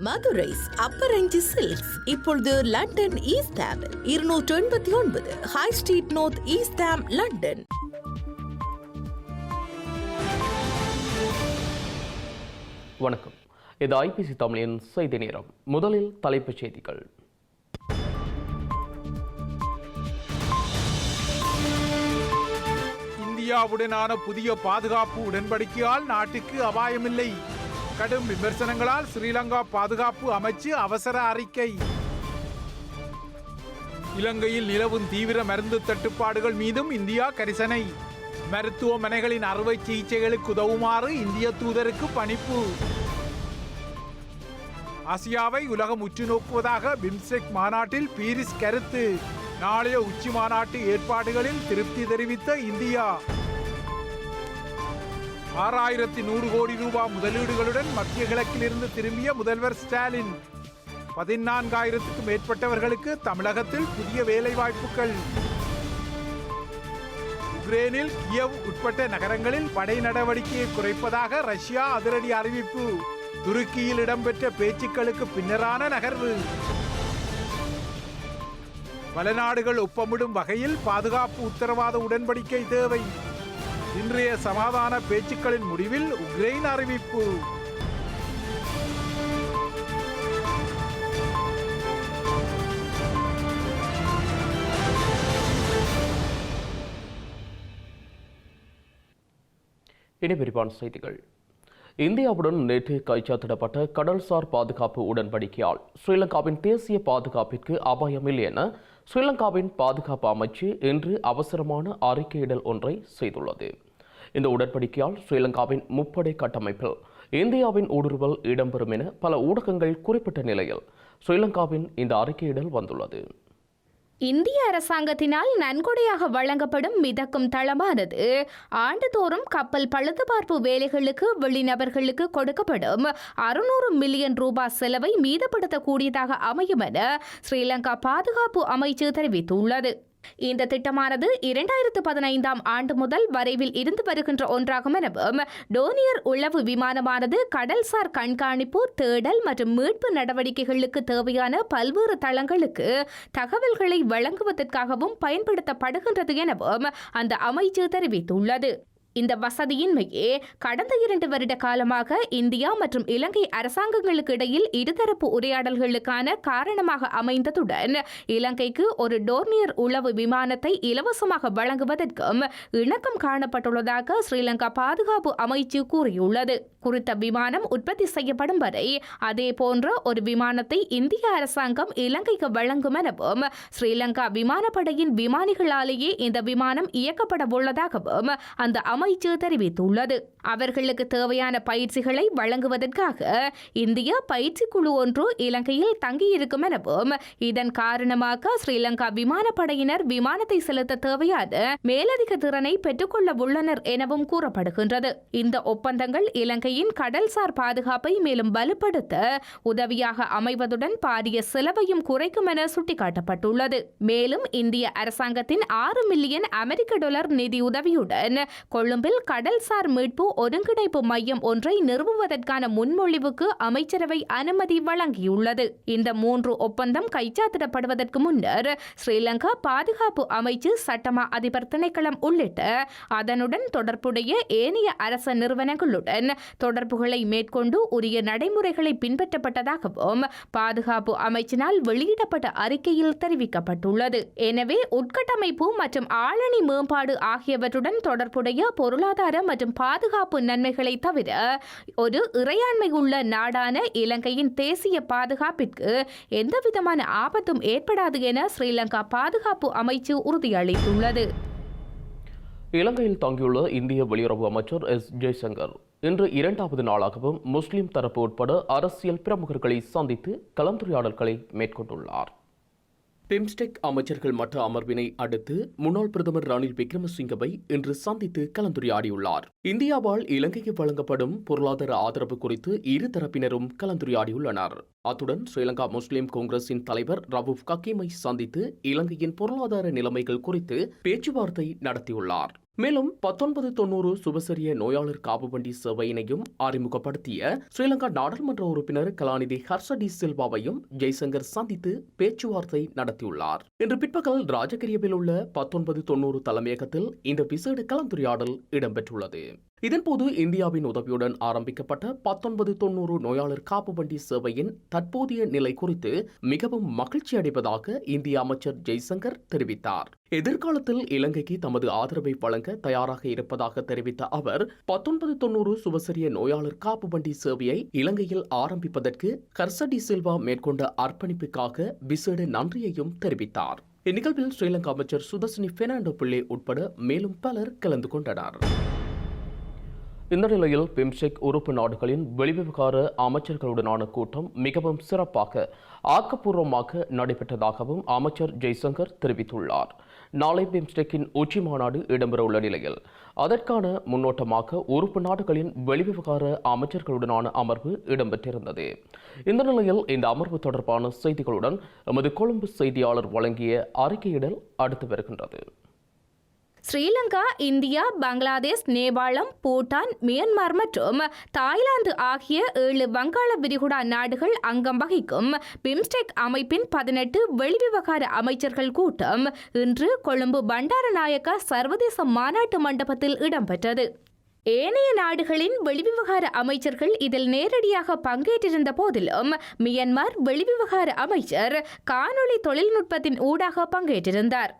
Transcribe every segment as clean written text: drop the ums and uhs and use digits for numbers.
Madurai's Apparanji silks இப்பொழுது London East ஹாமில் 289 high street North East Ham, London. வணக்கம், இது ஐபிசி தமிழின் செய்தி நேரம். முதலில் தலைப்புச் செய்திகள். இந்தியாவுடனான புதிய பாதுகாப்பு உடன்படிக்கையால் நாட்டுக்கு அபாயமில்லை. கடும் விமர்சனங்களால் ஸ்ரீலங்கா பாதுகாப்பு அமைச்சு அவசர அறிக்கை. இலங்கையில் நிலவும் தீவிர மருந்து தட்டுப்பாடுகள் மீதும் இந்தியா கரிசனை. மருத்துவமனைகளின் அறுவை சிகிச்சைகளுக்கு உதவுமாறு இந்திய தூதருக்கு பணிப்பு. ஆசியாவை உலகம் உற்று நோக்குவதாக பிம்ஸ்டெக் மாநாட்டில் பீரிஸ் கருத்து. நாளைய உச்சி மாநாட்டு ஏற்பாடுகளில் திருப்தி தெரிவித்த இந்தியா. 6100 கோடி ரூபாய் முதலீடுகளுடன் மத்திய கிழக்கில் இருந்து திரும்பிய முதல்வர் ஸ்டாலின். 14,000க்கும் மேற்பட்டவர்களுக்கு தமிழகத்தில் புதிய வேலை வாய்ப்புகள். உக்ரைனில் கியவ் உட்பட்ட நகரங்களில் படை நடவடிக்கையை குறைப்பதாக ரஷ்யா அதிரடி அறிவிப்பு. துருக்கியில் இடம்பெற்ற பேச்சுக்களுக்கு பின்னரான நகர்வு. பல நாடுகள் ஒப்பமிடும் வகையில் பாதுகாப்பு உத்தரவாத உடன்படிக்கை தேவை. இன்றைய சமாதான பேச்சுக்களின் முடிவில் உக்ரைன் அறிவிப்பு. இனி விரிவான செய்திகள். இந்தியாவுடன் நேற்று கைச்சாத்திடப்பட்ட கடல்சார் பாதுகாப்பு உடன்படிக்கையால் ஸ்ரீலங்காவின் தேசிய பாதுகாப்பிற்கு அபாயமில்லை என ஸ்ரீலங்காவின் பாதுகாப்பு அமைச்சு இன்று அவசரமான அறிக்கையிடல் ஒன்றை செய்துள்ளது. இந்த உடன்படிக்கையால் ஸ்ரீலங்காவின் முப்படை கட்டமைப்பில் இந்தியாவின் ஊடுருவல் இடம்பெறும் என பல ஊடகங்கள் குறிப்பிட்ட நிலையில் ஸ்ரீலங்காவின் இந்த அறிக்கையிடல் வந்துள்ளது. இந்திய அரசாங்கத்தினால் நன்கொடையாக வழங்கப்படும் மிதக்கும் தளமானது ஆண்டுதோறும் கப்பல் பழுதுபார்ப்பு வேலைகளுக்கு வெளிநபர்களுக்கு கொடுக்கப்படும் 600 மில்லியன் ரூபாய் செலவை மீதப்படுத்தக்கூடியதாக அமையும் என ஸ்ரீலங்கா பாதுகாப்பு அமைச்சு தெரிவித்துள்ளது. இந்த திட்டமானது 2015ஆம் ஆண்டு முதல் வரைவில் இருந்து வருகின்ற ஒன்றாகும் எனவும் டோனியர் உளவு விமானமானது கடல்சார் கண்காணிப்பு, தேடல் மற்றும் மீட்பு நடவடிக்கைகளுக்கு தேவையான பல்வேறு தளங்களுக்கு தகவல்களை வழங்குவதற்காகவும் பயன்படுத்தப்படுகின்றது எனவும் அந்த அமைச்சு தெரிவித்துள்ளது. இந்த வசதியின்மையே கடந்த 2 வருட காலமாக இந்தியா மற்றும் இலங்கை அரசாங்கங்களுக்கு இடையில் இருதரப்பு உரையாடல்களுக்கான காரணமாக அமைந்ததுடன் இலங்கைக்கு ஒரு டோர்னியர் உளவு விமானத்தை இலவசமாக வழங்குவதற்கும் இணக்கம் காணப்பட்டுள்ளதாக ஸ்ரீலங்கா பாதுகாப்பு அமைச்சு கூறியுள்ளது. குறித்த விமானம் உற்பத்தி செய்யப்படும் வரை அதே போன்ற ஒரு விமானத்தை இந்திய அரசாங்கம் இலங்கைக்கு வழங்கும் எனவும் ஸ்ரீலங்கா விமானப்படையின் விமானிகளாலேயே இந்த விமானம் இயக்கப்பட உள்ளதாகவும் அந்த அமைச்சு தெரிவித்துள்ளது. அவர்களுக்கு தேவையான பயிற்சிகளை வழங்குவதற்காக இந்திய பயிற்சி குழு ஒன்று இலங்கையில் தங்கியிருக்கும் எனவும் இதன் காரணமாக ஸ்ரீலங்கா விமானப்படையினர் விமானத்தை செலுத்த தேவையான மேலதிக திறனை பெற்றுக்கொள்ள உள்ளனர் எனவும் கூறப்படுகின்றது. இந்த ஒப்பந்தங்கள் இலங்கையின் கடல்சார் பாதுகாப்பை மேலும் வலுப்படுத்த உதவியாக அமைவதுடன் பாரிய செலவையும் குறைக்கும் என சுட்டிக்காட்டப்பட்டுள்ளது. மேலும் இந்திய அரசாங்கத்தின் 6 மில்லியன் அமெரிக்க டாலர் நிதியுதவியுடன் கொழும்பில் கடல்சார் மீட்பு ஒருங்கிணைப்பு மையம் ஒன்றை நிறுவுவதற்கான முன்மொழிவுக்கு அமைச்சரவை அனுமதி வழங்கியுள்ளது. இந்த 3 ஒப்பந்தம் கைச்சாத்திடப்படுவதற்கு முன்னர் ஸ்ரீலங்கா பாதுகாப்பு அமைச்சு, சட்டமா அதிபர் திணைக்களம் உள்ளிட்ட அதனுடன் தொடர்புடைய ஏனைய அரச நிறுவனங்களுடன் தொடர்புகளை மேற்கொண்டு உரிய நடைமுறைகளை பின்பற்றப்பட்டதாகவும் பாதுகாப்பு அமைச்சினால் வெளியிடப்பட்ட அறிக்கையில் தெரிவிக்கப்பட்டுள்ளது. எனவே உட்கட்டமைப்பு மற்றும் ஆளணி மேம்பாடு ஆகியவற்றுடன் தொடர்புடைய பொருளாதார மற்றும் பாதுகாப்பு நன்மைகளை தவிர ஒரு இறையாண்மை உள்ள நாடான இலங்கையின் தேசிய பாதுகாப்பிற்கு எந்தவிதமான ஆபத்தும் ஏற்படாது என ஸ்ரீலங்கா பாதுகாப்பு அமைச்சு உறுதியளித்துள்ளது. இலங்கையில் தங்கியுள்ள இந்திய வெளியுறவு அமைச்சர் எஸ் ஜெய்சங்கர் இன்று 2வது நாளாகவும் முஸ்லிம் தரப்பு உட்பட அரசியல் பிரமுகர்களை சந்தித்து கலந்துரையாடல்களை மேற்கொண்டுள்ளார். பிம்ஸ்டெக் அமைச்சர்கள் மற்ற அமர்வினை அடுத்து முன்னாள் பிரதமர் ரணில் விக்ரமசிங்கவை இன்று சந்தித்து கலந்துரையாடியுள்ளார். இந்தியாவால் இலங்கைக்கு வழங்கப்படும் பொருளாதார ஆதரவு குறித்து இரு தரப்பினரும் கலந்துரையாடியுள்ளனர். அத்துடன் ஸ்ரீலங்கா முஸ்லிம் காங்கிரசின் தலைவர் ரவூப் ஹக்கீமை சந்தித்து இலங்கையின் பொருளாதார நிலைமைகள் குறித்து பேச்சுவார்த்தை நடத்தியுள்ளார். மேலும் 1990 சுபசரிய நோயாளர் காப்புவண்டி சேவையினையும் அறிமுகப்படுத்திய ஸ்ரீலங்கா நாடாளுமன்ற உறுப்பினர் கலாநிதி ஹர்ஷ டி சில்வாவையும் ஜெய்சங்கர் சந்தித்து பேச்சுவார்த்தை நடத்தியுள்ளார். இன்று பிற்பகல் ராஜகிரியவில் உள்ள 1990 தலைமையகத்தில் இந்த விசேட கலந்துரையாடல் இடம்பெற்றுள்ளது. இதன்போது இந்தியாவின் உதவியுடன் ஆரம்பிக்கப்பட்ட 1990 நோயாளர் காப்புவண்டி சேவையின் தற்போதைய நிலை குறித்து மிகவும் மகிழ்ச்சி அடைவதாக இந்திய அமைச்சர் ஜெய்சங்கர் தெரிவித்தார். எதிர்காலத்தில் இலங்கைக்கு தமது ஆதரவை வழங்க தயாராக இருப்பதாக தெரிவித்த அவர் 1990 சுபசரிய நோயாளர் காப்புவண்டி சேவையை இலங்கையில் ஆரம்பிப்பதற்கு ஹர்ஷ டி சில்வா மேற்கொண்ட அர்ப்பணிப்புக்காக விசேட நன்றியையும் தெரிவித்தார். இந்நிகழ்வில் ஸ்ரீலங்கா அமைச்சர் சுதர்சினி பெர்னாண்டோ பிள்ளை உட்பட மேலும் பலர் கலந்து கொண்டனர். இந்த நிலையில் பிம்ஸ்டெக் உறுப்பு நாடுகளின் வெளிவிவகார அமைச்சர்களுடனான கூட்டம் மிகவும் சிறப்பாக ஆக்கப்பூர்வமாக நடைபெற்றதாகவும் அமைச்சர் ஜெய்சங்கர் தெரிவித்துள்ளார். நாளை பிம்ஸ்டெக்கின் உச்சி மாநாடு இடம்பெறவுள்ள நிலையில் அதற்கான முன்னோட்டமாக உறுப்பு நாடுகளின் வெளிவிவகார அமைச்சர்களுடனான அமர்வு இடம்பெற்றிருந்தது. இந்த நிலையில் இந்த அமர்வு தொடர்பான செய்திகளுடன் எமது கொழும்பு செய்தியாளர் வழங்கிய அறிக்கையிடல் அடுத்து வருகின்றது. ஸ்ரீலங்கா, இந்தியா, பங்களாதேஷ், நேபாளம், பூட்டான், மியான்மர் மற்றும் தாய்லாந்து ஆகிய 7 வங்காள விரிகுடா நாடுகள் அங்கம் வகிக்கும் பிம்ஸ்டெக் அமைப்பின் 18 வெளிவிவகார அமைச்சர்கள் கூட்டம் இன்று கொழும்பு பண்டாரநாயக்கா சர்வதேச மாநாட்டு மண்டபத்தில் இடம்பெற்றது. ஏனைய நாடுகளின் வெளிவிவகார அமைச்சர்கள் இதில் நேரடியாக பங்கேற்றிருந்த போதிலும் மியான்மர் வெளிவிவகார அமைச்சர் காணொலி தொழில்நுட்பத்தின் ஊடாக பங்கேற்றிருந்தார்.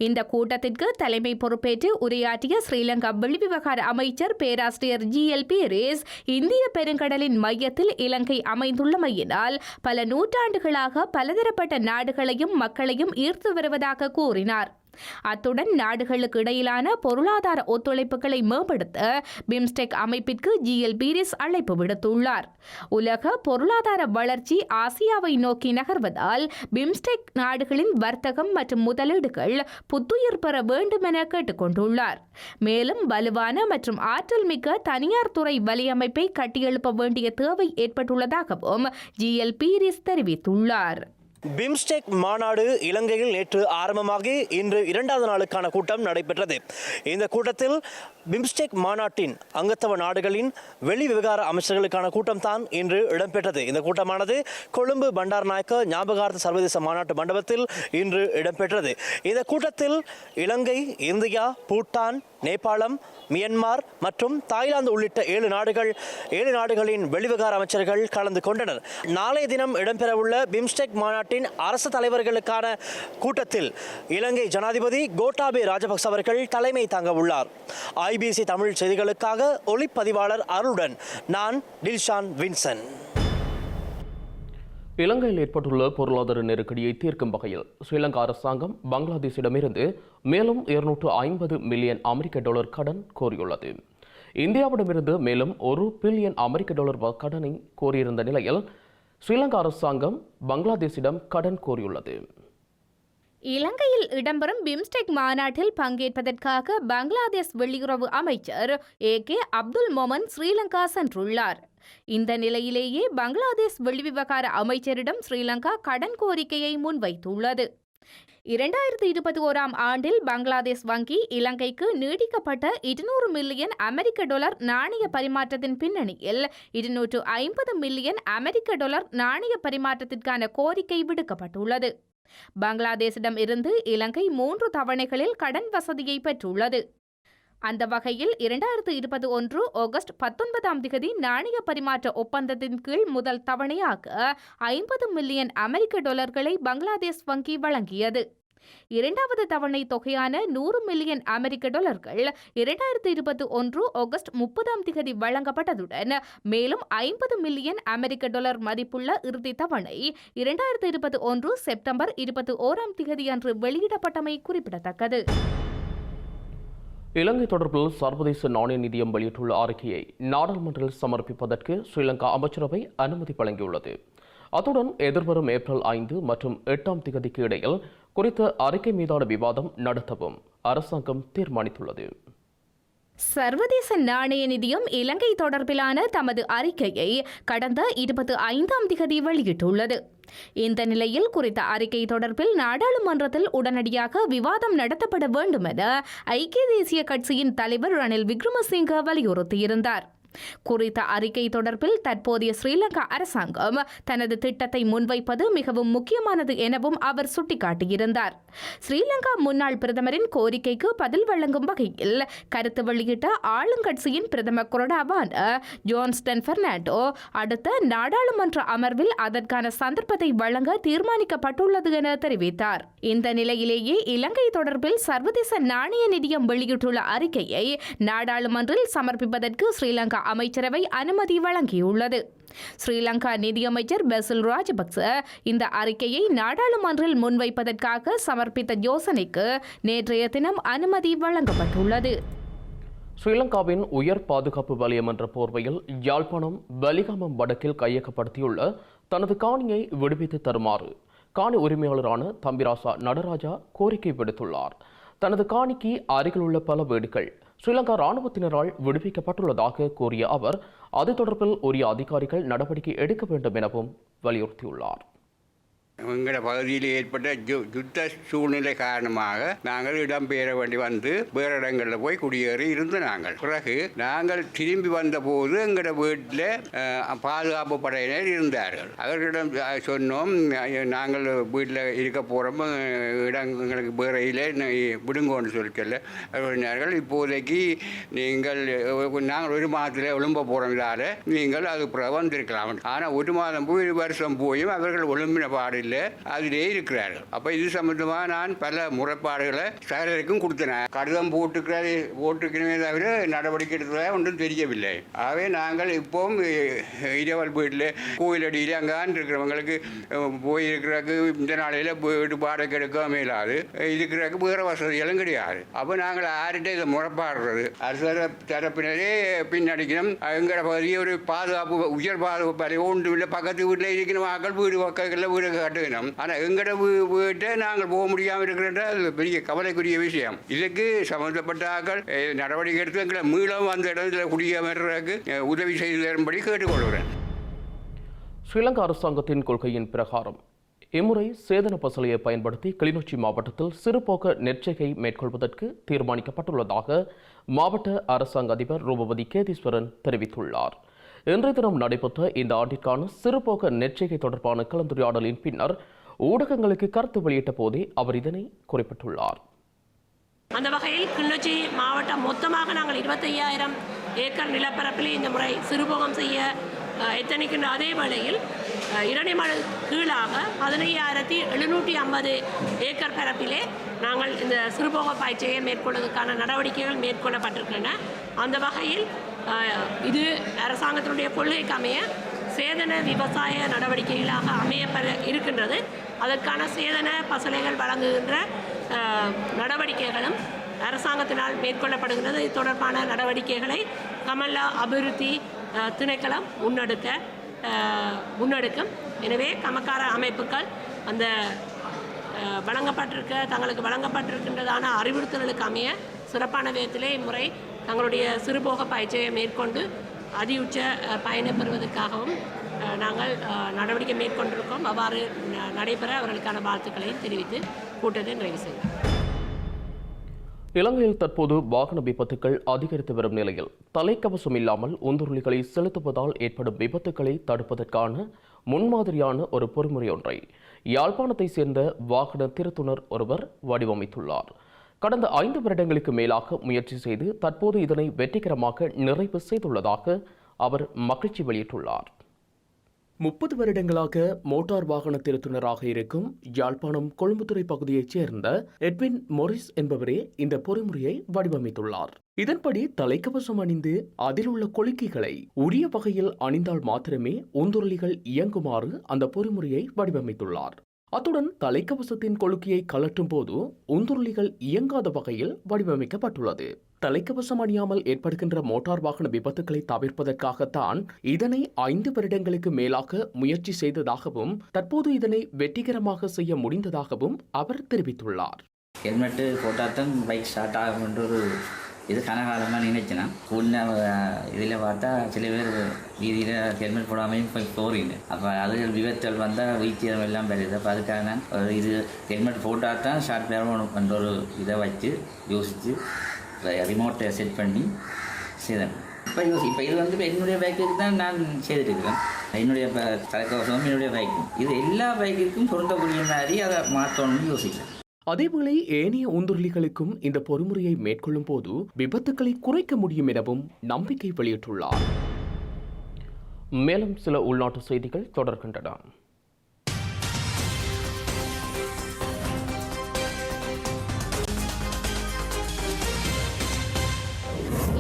இந்த கூட்டத்திற்கு தலைமை பொறுப்பேற்று உரையாற்றிய ஸ்ரீலங்கா வெளிவிவகார அமைச்சர் பேராசிரியர் GL பீரிஸ், இந்திய பெருங்கடலின் மையத்தில் இலங்கை அமைந்துள்ளமையினால் பல நூற்றாண்டுகளாக பலதரப்பட்ட நாடுகளையும் மக்களையும் ஈர்த்து வருவதாக கூறினார். அத்துடன் நாடுகளுக்கு இடையிலான பொருளாதார ஒத்துழைப்புகளை மேம்படுத்த பிம்ஸ்டெக் அமைப்பிற்கு GL பீரிஸ் அழைப்பு விடுத்துள்ளார். உலக பொருளாதார வளர்ச்சி ஆசியாவை நோக்கி நகர்வதால் பிம்ஸ்டெக் நாடுகளின் வர்த்தகம் மற்றும் முதலீடுகள் புத்துயிர் பெற வேண்டும் என கேட்டுக்கொண்டுள்ளார். மேலும் வலுவான மற்றும் ஆற்றல் மிக்க தனியார் துறை வலையமைப்பை கட்டியெழுப்ப வேண்டிய தேவை ஏற்பட்டுள்ளதாகவும் GL பீரிஸ் தெரிவித்துள்ளார். பிம்ஸ்டெக் மாநாடு இலங்கையில் நேற்று ஆரம்பமாகி இன்று 2வது நாளுக்கான கூட்டம் நடைபெற்றது. இந்த கூட்டத்தில் பிம்ஸ்டெக் மாநாட்டின் அங்கத்தவ நாடுகளின் வெளி விவகார அமைச்சர்களுக்கான கூட்டம் தான் இன்று இடம்பெற்றது. இந்த கூட்டமானது கொழும்பு பண்டாரநாயக்க ஞாபகார்த்த சர்வதேச மாநாட்டு மண்டபத்தில் இன்று இடம்பெற்றது. இந்த கூட்டத்தில் இலங்கை, இந்தியா, பூட்டான், நேபாளம், மியான்மர் மற்றும் தாய்லாந்து உள்ளிட்ட 7 நாடுகளின் வெளிவிவகார அமைச்சர்கள் கலந்து கொண்டனர். நாளைய தினம் இடம்பெறவுள்ள பிம்ஸ்டெக் மாநாட்டின் அரசு தலைவர்களுக்கான கூட்டத்தில் இலங்கை ஜனாதிபதி கோட்டாபே ராஜபக்ச அவர்கள் தலைமை தாங்க உள்ளார். IBC தமிழ் செய்திகளுக்காக ஒளிப்பதிவாளர் அருளுடன் நான் டில்ஷான் வின்சன். இலங்கையில் ஏற்பட்டுள்ள பொருளாதார நெருக்கடியை தீர்க்கும் வகையில் ஸ்ரீலங்கா அரசாங்கம் பங்களாதேஷிடமிருந்து மேலும் 250 மில்லியன் அமெரிக்க டாலர் கடன் கோரியுள்ளது. இந்தியாவிடமிருந்து மேலும் $1 பில்லியன் அமெரிக்க டாலர் கடனை கோரியிருந்த நிலையில் ஸ்ரீலங்கா அரசாங்கம் பங்களாதேஷிடம் கடன் கோரியுள்ளது. இலங்கையில் இடம்பெறும் பிம்ஸ்டெக் மாநாட்டில் பங்கேற்பதற்காக பங்களாதேஷ் வெளியுறவு அமைச்சர் AK அப்துல் மொமன் ஸ்ரீலங்கா சென்றுள்ளார். இந்த நிலையிலேயே பங்களாதேஷ் வெளிவிவகார அமைச்சரிடம் ஸ்ரீலங்கா கடன் கோரிக்கையை முன்வைத்துள்ளது. 2021 ஆண்டில் பங்களாதேஷ் வங்கி இலங்கைக்கு நீடிக்கப்பட்ட $200 மில்லியன் அமெரிக்க டாலர் நாணய பரிமாற்றத்தின் பின்னணியில் $250 மில்லியன் அமெரிக்க டாலர் நாணய பரிமாற்றத்திற்கான கோரிக்கை விடுக்கப்பட்டுள்ளது. பங்களாதேஷிடம் இருந்து இலங்கை 3 தவணைகளில் கடன் வசதியை பெற்றுள்ளது. அந்த வகையில் 2021 ஆகஸ்ட் 19 நாணய பரிமாற்ற ஒப்பந்தத்தின் கீழ் முதல் தவணையாக $50 மில்லியன் அமெரிக்க டாலர்களை பங்களாதேஷ் வங்கி வழங்கியது. 2வது தவணை தொகையான $100 மில்லியன் அமெரிக்க டாலர்கள் 2021 ஆகஸ்ட் 30 வழங்கப்பட்டதுடன் மேலும் $50 மில்லியன் அமெரிக்க டாலர் மதிப்புள்ள இறுதி தவணை 2021 செப்டம்பர் 21 அன்று வெளியிடப்பட்டமை குறிப்பிடத்தக்கது. இலங்கை தொடர்பில் சர்வதேச நாணய நிதியம் வெளியிட்டுள்ள அறிக்கையை நாடாளுமன்றத்தில் சமர்ப்பிப்பதற்கு ஸ்ரீலங்கா அமைச்சரவை அனுமதி வழங்கியுள்ளது. அத்துடன் எதிர்வரும் ஏப்ரல் 5 மற்றும் 8 இடையில் குறித்த அறிக்கை மீதான விவாதம் நடத்தவும் அரசாங்கம் தீர்மானித்துள்ளது. சர்வதேச நாணய நிதியம் இலங்கை தொடர்பிலான தமது அறிக்கையை கடந்த 25 வெளியிட்டுள்ளது. இந்த நிலையில் குறித்த அறிக்கை தொடர்பில் நாடாளுமன்றத்தில் உடனடியாக விவாதம் நடத்தப்பட வேண்டும் என ஐக்கிய தேசிய கட்சியின் தலைவர் ரணில் விக்ரமசிங்க வலியுறுத்தியிருந்தார். குறித்த அறிக்கை தொடர்பில் தற்போதைய ஸ்ரீலங்கா அரசாங்கம் தனது திட்டத்தை முன்வைப்பது மிகவும் முக்கியமானது எனவும் அவர் சுட்டிக்காட்டியிருந்தார். ஸ்ரீலங்கா முன்னாள் பிரதமரின் கோரிக்கைக்கு பதில் வழங்கும் வகையில் கருத்து வெளியிட்ட ஆளுங்கட்சியின் பிரதம கொறடாவான ஜோன்ஸ்டன் பெர்னாண்டோ அடுத்த நாடாளுமன்ற அமர்வில் அதற்கான சந்தர்ப்பத்தை வழங்க தீர்மானிக்கப்பட்டுள்ளது என தெரிவித்தார். இந்த நிலையிலேயே இலங்கை தொடர்பில் சர்வதேச நாணய நிதியம் வெளியிட்டுள்ள அறிக்கையை நாடாளுமன்றில் சமர்ப்பிப்பதற்கு ஸ்ரீலங்கா அமைச்சரவை அனுமதி வழங்கியுள்ளது. ஸ்ரீலங்கா நிதியமைச்சர் பெசில் ராஜபக்ச இந்த அறிக்கையை நாடாளுமன்றில் முன்வைப்பதற்காக சமர்ப்பித்த யோசனைக்கு நேற்றைய தினம் அனுமதி வழங்கப்பட்டுள்ளது. ஸ்ரீலங்காவின் உயர் பாதுகாப்பு வலயம் என்ற போர்வையில் யாழ்ப்பாணம் பலிகாமம் வடக்கில் கையகப்படுத்தியுள்ள தனது காணியை விடுவித்து தருமாறு காணி உரிமையாளரான தம்பிராசா நடராஜா கோரிக்கை விடுத்துள்ளார். தனது காணிக்கு அருகில் உள்ள பல வீடுகள் ஸ்ரீலங்கா இராணுவத்தினரால் விடுவிக்கப்பட்டுள்ளதாக கூறிய அவர் அது தொடர்பில் உரிய அதிகாரிகள் நடவடிக்கை எடுக்க வேண்டும் எனவும் வலியுறுத்தியுள்ளார். எங்களோட பகுதியில் ஏற்பட்ட யுத்த சூழ்நிலை காரணமாக நாங்கள் இடம்பெயர வேண்டி வந்து வேறு இடங்களில் போய் குடியேறி இருந்து நாங்கள் திரும்பி வந்த போது எங்களோட வீட்டில் பாதுகாப்பு படையினர் இருந்தார்கள். அவர்களிடம் சொன்னோம், நாங்கள் வீட்டில் இருக்க போகிறோம், இடங்களுக்கு வேறையில் விடுங்கோன்னு சொல்லிக்கல. அவர்கள் இப்போதைக்கு நாங்கள் ஒரு மாதத்தில் எழும்ப போகிறதால நீங்கள் அது வந்திருக்கலாம். ஆனால் ஒரு மாதம் போய் 1 வருஷம் போயும் அவர்கள் எழும்பின பாடில்லை, அதிலே இருக்கிறார்கள். அப்போ இது சம்பந்தமாக நான் பல முறைப்பாடுகளை சகலருக்கும் கொடுத்தேன். கடிதம் போட்டுக்கிறமே தவிர நடவடிக்கை எடுத்ததாக ஒன்றும் தெரியவில்லை. ஆகவே நாங்கள் இப்போவும் இரவல் வீட்டில் கோயிலடியில் அங்கான் இருக்கிறவங்களுக்கு போயிருக்கிறதுக்கு இந்த நாளையில் வீட்டு பாடகை எடுக்க மேலாது இருக்கிறதுக்கு வேறு வசதிகளும் கிடையாது. அப்போ நாங்கள் யார்கிட்ட இதை முறைப்பாடுறது அரசு தரப்பினரே பின்னடிக்கணும். எங்களோட பகுதியை ஒரு பாதுகாப்பு உயர் பாதுகாப்பு ஒன்றும் இல்லை, பக்கத்து வீட்டில் இருக்கிற மக்கள் வீடு பக்கத்தில் வீடு கட்டுக்கணும். ஆனால் எங்களோட வீட்டை நாங்கள் போக முடியாமல் இருக்கிறது அது பெரிய கவலைக்குரிய விஷயம். இதுக்கு சம்பந்தப்பட்ட ஆக்கள் நடவடிக்கை எடுத்து எங்களை மீளம் அந்த இடத்துல குடியமர்றதுக்கு உதவி செய்து தரும்படி கேட்டுக்கொள்கிறேன். ஸ்ரீலங்கா அரசாங்கத்தின் கொள்கையின் பிரகாரம் இம்முறை சேதன பசலையை பயன்படுத்தி கிளிநொச்சி மாவட்டத்தில் சிறுபோக நெற்செய்கை மேற்கொள்வதற்கு தீர்மானிக்கப்பட்டுள்ளதாக மாவட்ட அரசாங்க அதிபர் ரூபவதி கேதீஸ்வரன் தெரிவித்துள்ளார். இன்றைய தினம் நடைபெற்ற இந்த ஆண்டிற்கான சிறுபோக நெற்செய்கை தொடர்பான கலந்துரையாடலின் பின்னர் ஊடகங்களுக்கு கருத்து வெளியிட்ட போதே அவர் இதனை குறிப்பிட்டுள்ளார். அந்த வகையில் கிளிநொச்சி மாவட்டம் மொத்தமாக நாங்கள் 25,000 ஏக்கர் நிலப்பரப்பில் இந்த முறை சிறுபோகம் செய்ய எத்தனைக்கின்ற அதே வேளையில் இரணிமலை கீழாக 15,750 ஏக்கர் பரப்பிலே நாங்கள் இந்த சிறுபோக பயிற்சியை மேற்கொள்வதற்கான நடவடிக்கைகள் மேற்கொள்ளப்பட்டிருக்கின்றன. அந்த வகையில் இது அரசாங்கத்தினுடைய கொள்கைக்கு அமைய சேதன விவசாய நடவடிக்கைகளாக அமையப்பெற இருக்கின்றது. அதற்கான சேதன பசலைகள் வழங்குகின்ற நடவடிக்கைகளும் அரசாங்கத்தினால் மேற்கொள்ளப்படுகின்றது. இது தொடர்பான நடவடிக்கைகளை கமல்லா அபிவிருத்தி திணைக்களம் முன்னெடுக்கும். எனவே கமக்கார அமைப்புகள் அந்த தங்களுக்கு வழங்கப்பட்டிருக்கின்றதான அறிவுறுத்தல்களுக்கு அமைய சிறப்பான விதத்திலே இம்முறை தங்களுடைய சிறுபோக பயிற்சியை மேற்கொண்டு அதியுச்ச பயனை பெறுவதற்காகவும் நாங்கள் நடவடிக்கை மேற்கொண்டிருக்கோம். அவ்வாறு நடைபெற அவர்களுக்கான வாழ்த்துக்களையும் தெரிவித்து கூட்டத்தை நிறைவு செய்கிறோம். இலங்கையில் தற்போது வாகன விபத்துக்கள் அதிகரித்து வரும் நிலையில் தலைக்கவசம் இல்லாமல் உந்துருளிகளை செலுத்துவதால் ஏற்படும் விபத்துக்களை தடுப்பதற்கான முன்மாதிரியான ஒரு பொறிமுறை ஒன்றை யாழ்ப்பாணத்தை சேர்ந்த வாகன திருத்துனர் ஒருவர் வடிவமைத்துள்ளார். கடந்த 5 வருடங்களுக்கு மேலாக முயற்சி செய்து தற்போது இதனை வெற்றிகரமாக நிறைவு செய்துள்ளதாக அவர் மகிழ்ச்சி வெளியிட்டுள்ளார். 30 வருடங்களாக மோட்டார் வாகன திருத்துனராக இருக்கும் யாழ்ப்பாணம் கொழும்புத்துறை பகுதியைச் சேர்ந்த எட்வின் மொரிஸ் என்பவரே இந்த பொறிமுறையை வடிவமைத்துள்ளார். இதன்படி தலைக்கவசம் அணிந்து அதில் உள்ள கொலுக்கிகளை உரிய வகையில் அணிந்தால் மாத்திரமே உந்துருளிகள் இயங்குமாறு அந்த பொறிமுறையை வடிவமைத்துள்ளார். அத்துடன் தலைக்கவசத்தின் கொலுக்கியை கலட்டும் போது உந்துருளிகள் இயங்காத வகையில் வடிவமைக்கப்பட்டுள்ளது. தலைக்கவசம் அணியாமல் ஏற்படுகின்ற மோட்டார் வாகன விபத்துக்களை தவிர்ப்பதற்காகத்தான் இதனை 5 வருடங்களுக்கு மேலாக முயற்சி செய்ததாகவும் தற்போது இதனை வெற்றிகரமாக செய்ய முடிந்ததாகவும் அவர் தெரிவித்துள்ளார். ஹெல்மெட்டு போட்டால் தான் பைக் ஸ்டார்ட் ஆகும் என்ற ஒரு இது கனகாலமாக நினைச்சேன்னா கூடின இதில் பார்த்தா சில பேர் வீதியில் ஹெல்மெட் போடாமையும் போய் போகிறீங்க. அப்போ அது விபத்துகள் வந்தால் வீழ்ச்சியம் எல்லாம் பெறுது. அப்போ அதுக்காக நான் இது ஹெல்மெட் போட்டால் தான் ஷார்ட் பேரணும் என்ற ஒரு இதை வச்சு யோசித்து ரிமோட்டை செட் பண்ணி செய்தேன். இப்போ இது வந்து என்னுடைய பைக்குக்கு தான் நான் செய்துட்டுருக்கேன். என்னுடைய தலைக்கவசம் என்னுடைய பைக்கும் இது எல்லா பைக்குக்கும் பொருந்தக்கூடிய மாதிரி அதை மாற்றணும்னு யோசிக்கிறேன். அதேவேளை ஏனைய உந்துருளிகளுக்கும் இந்த பொறிமுறையை மேற்கொள்ளும் போது விபத்துக்களை குறைக்க முடியும் எனவும் நம்பிக்கை வெளியிட்டுள்ளார். மேலும் சில உள்நாட்டு செய்திகள் தொடர்கின்றன.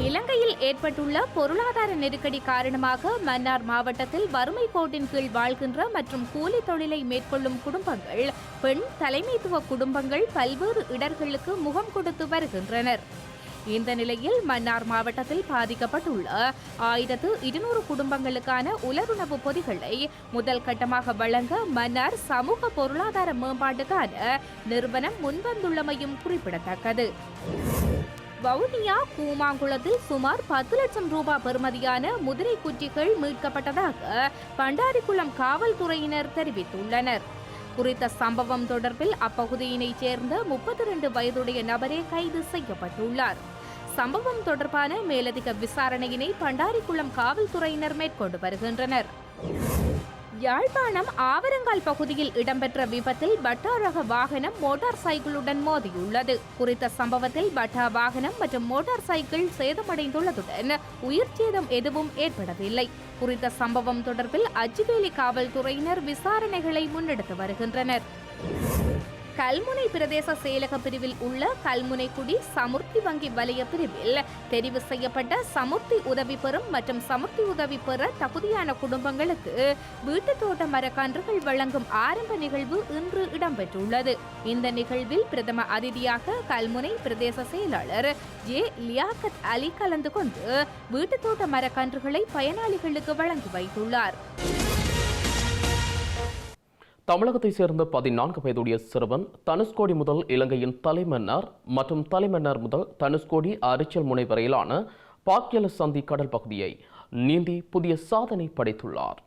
இலங்கையில் ஏற்பட்டுள்ள பொருளாதார நெருக்கடி காரணமாக மன்னார் மாவட்டத்தில் வறுமை கோட்டின் கீழ் வாழ்கின்ற மற்றும் கூலி தொழிலை மேற்கொள்ளும் குடும்பங்கள், பெண் தலைமைத்துவ குடும்பங்கள் பல்வேறு இடர்களுக்கு முகம் கொடுத்து வருகின்றனர். இந்த நிலையில் மன்னார் மாவட்டத்தில் பாதிக்கப்பட்டுள்ள 1200 குடும்பங்களுக்கான உலருணவு பொதிகளை முதல் கட்டமாக வழங்க மன்னார் சமூக பொருளாதார மேம்பாட்டுக்கான நிறுவனம் முன்வந்துள்ளமையும் குறிப்பிடத்தக்கது. வவுனியா கூமாங்குளத்தில் சுமார் 10 லட்சம் ரூபாய் பெறுமதியான முதிரை குச்சிகள் மீட்கப்பட்டதாக பண்டாரிக்குளம் காவல்துறையினர் தெரிவித்துள்ளனர். குறித்த சம்பவம் தொடர்பில் அப்பகுதியினைச் சேர்ந்த 32 வயதுடைய நபரே கைது செய்யப்பட்டுள்ளார். சம்பவம் தொடர்பான மேலதிக விசாரணையினை பண்டாரிக்குளம் காவல்துறையினர் மேற்கொண்டு வருகின்றனர். யாழ்ப்பாணம் ஆவரங்கால் பகுதியில் இடம்பெற்ற விபத்தில் பட்டா ரக வாகனம் மோட்டார் சைக்கிளுடன் மோதியுள்ளது. குறித்த சம்பவத்தில் பட்டா வாகனம் மற்றும் மோட்டார் சைக்கிள் சேதமடைந்துள்ளதுடன் உயிர் சேதம் எதுவும் ஏற்படவில்லை. குறித்த சம்பவம் தொடர்பில் அஜ்வேலி காவல்துறையினர் விசாரணைகளை முன்னெடுத்து வருகின்றனர். கல்முனை பிரதேச செயலக பிரிவில் உள்ள கல்முனைக்குடி சமுர்த்தி வங்கி வலய பிரிவில் தெரிவு செய்யப்பட்ட சமுர்த்தி உதவி பெறும் மற்றும் சமுர்த்தி உதவி பெற தகுதியான குடும்பங்களுக்கு வீட்டு தோட்ட மரக்கன்றுகள் வழங்கும் ஆரம்ப நிகழ்வு இன்று இடம்பெற்றுள்ளது. இந்த நிகழ்வில் பிரதம அதிதியாக கல்முனை பிரதேச செயலாளர் ஜே லியாக்கத் அலி கலந்து கொண்டு வீட்டு தோட்ட மரக்கன்றுகளை பயனாளிகளுக்கு வழங்கி வைத்துள்ளார். தமிழகத்தைச் சேர்ந்த 14 வயதுடைய சிறுவன் தனுஷ்கோடி முதல் இலங்கையின் தலைமன்னார் மற்றும் தலைமன்னார் முதல் தனுஷ்கோடி அரிச்சல் முனை வரையிலான பாக்கியல சந்தி கடல் பகுதியை நீந்தி புதிய சாதனை படைத்துள்ளார்.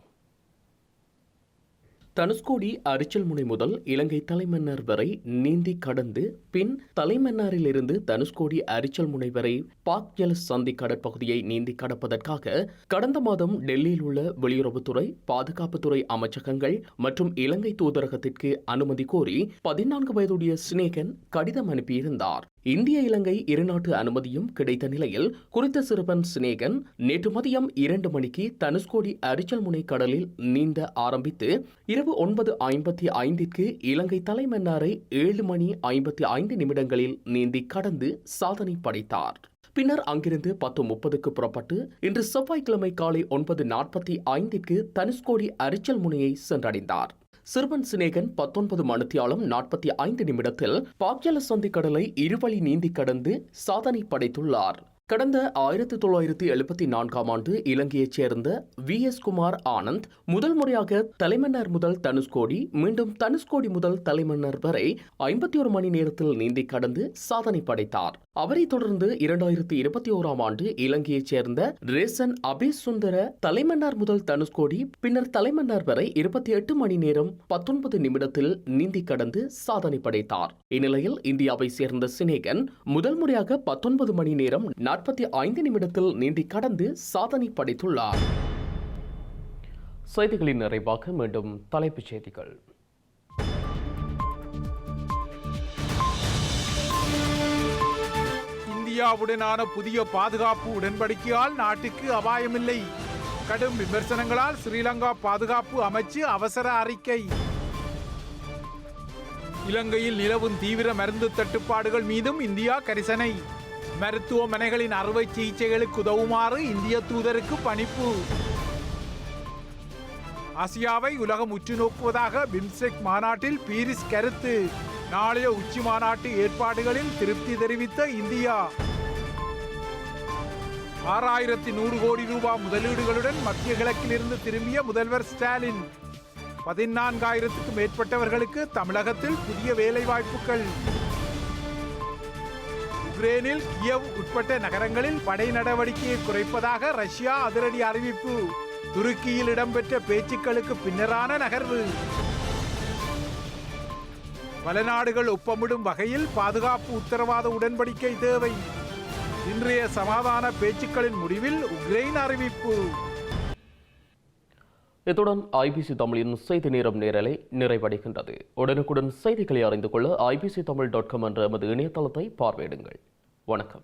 தனுஷ்கோடி அரிச்சல் முனை முதல் இலங்கை தலைமன்னார் வரை நீந்தி கடந்து பின் தலைமன்னாரிலிருந்து தனுஷ்கோடி அரிச்சல் முனை வரை பாக்யல சந்தி கடற்பகுதியை நீந்தி கடப்பதற்காக கடந்த மாதம் டெல்லியில் உள்ள வெளியுறவுத்துறை, பாதுகாப்புத்துறை அமைச்சகங்கள் மற்றும் இலங்கை தூதரகத்திற்கு அனுமதி கோரி 14 வயதுடைய சினேகன் கடிதம் அனுப்பியிருந்தார். இந்திய இலங்கை இருநாட்டு அனுமதியும் கிடைத்த நிலையில் குறித்த சிறுவன் சினேகன் நேற்று மதியம் 2 மணிக்கு தனுஷ்கோடி அரிச்சல் முனை கடலில் நீந்த ஆரம்பித்து இரவு 9:55 இலங்கை தலைமன்னாரை 7 மணி 55 நிமிடங்களில் நீந்தி கடந்து சாதனை படைத்தார். பின்னர் அங்கிருந்து 10:30 புறப்பட்டு இன்று செவ்வாய்க்கிழமை காலை 9:45 தனுஷ்கோடி அரிச்சல் முனையை சென்றடைந்தார். சிறுவன் சினேகன் 19 மணித்தியாலம் 45 நிமிடத்தில் பாக்யல சந்தி கடலை இருவழி நீந்தி கடந்து சாதனை படைத்துள்ளார். கடந்த 1974 ஆண்டு இலங்கையைச் சேர்ந்த VS குமார் ஆனந்த் முதல் முறையாக தலைமன்னார் முதல் தனுஷ்கோடி, மீண்டும் தனுஷ்கோடி முதல் தலைமன்னார் வரை 51 மணி நேரத்தில் நீந்தி கடந்து சாதனை படைத்தார். அவரைத் தொடர்ந்து 2021 ஆண்டு இலங்கையைச் சேர்ந்த ரேசன் அபேசுந்தர தலைமன்னார் முதல் தனுஷ்கோடி, பின்னர் தலைமன்னார் வரை 28 மணி நேரம் 19 நிமிடத்தில் நீந்தி கடந்து சாதனை படைத்தார். இந்நிலையில் இந்தியாவை சேர்ந்த சினேகன் முதல் முறையாக 19 மணி நேரம் 45 நிமிடத்தில் நீந்தி கடந்து சாதனை படைத்துள்ளார். செய்திகளின் நிறைவாக மீண்டும் தலைப்புச் செய்திகள். இந்தியாவுடனான புதிய பாதுகாப்பு உடன்படிக்கையால் நாட்டுக்கு அபாயமில்லை. கடும் விமர்சனங்களால் ஸ்ரீலங்கா பாதுகாப்பு அமைச்சு அவசர அறிக்கை. இலங்கையில் நிலவும் தீவிர மருந்து தட்டுப்பாடுகள் மீதும் இந்தியா கரிசனை. மருத்துவமனைகளின் அறுவை சிகிச்சைகளுக்கு உதவுமாறு இந்திய தூதருக்கு பணிப்பு. ஆசியாவை உலகம் உற்று நோக்குவதாக பிம்ஸ்டெக் மாநாட்டில் பீரிஸ் கருத்து. நாளைய உச்சி மாநாட்டு ஏற்பாடுகளில் திருப்தி தெரிவித்த இந்தியா. 6100 கோடி ரூபாய் முதலீடுகளுடன் மத்திய கிழக்கிலிருந்து திரும்பிய முதல்வர் ஸ்டாலின். 14000க்கும் மேற்பட்டவர்களுக்கு தமிழகத்தில் புதிய வேலைவாய்ப்புகள். உக்ரைனில் கியவ் உட்பட்ட நகரங்களில் படை நடவடிக்கையை குறைப்பதாக ரஷ்யா அதிரடி அறிவிப்பு. துருக்கியில் இடம்பெற்ற பேச்சுக்களுக்கு பின்னரான நகர்வு. பல நாடுகள் ஒப்பமிடும் வகையில் பாதுகாப்பு உத்தரவாத உடன்படிக்கை தேவை. இன்றைய சமாதான பேச்சுக்களின் முடிவில் உக்ரைன் அறிவிப்பு. இத்துடன் ஐபிசி தமிழின் செய்தி நேரம் நேரலை நிறைவடைகின்றது. உடனுக்குடன் செய்திகளை அறிந்து கொள்ள ibctamil.com என்ற எமது இணையதளத்தை பார்வையிடுங்கள். வணக்கம்.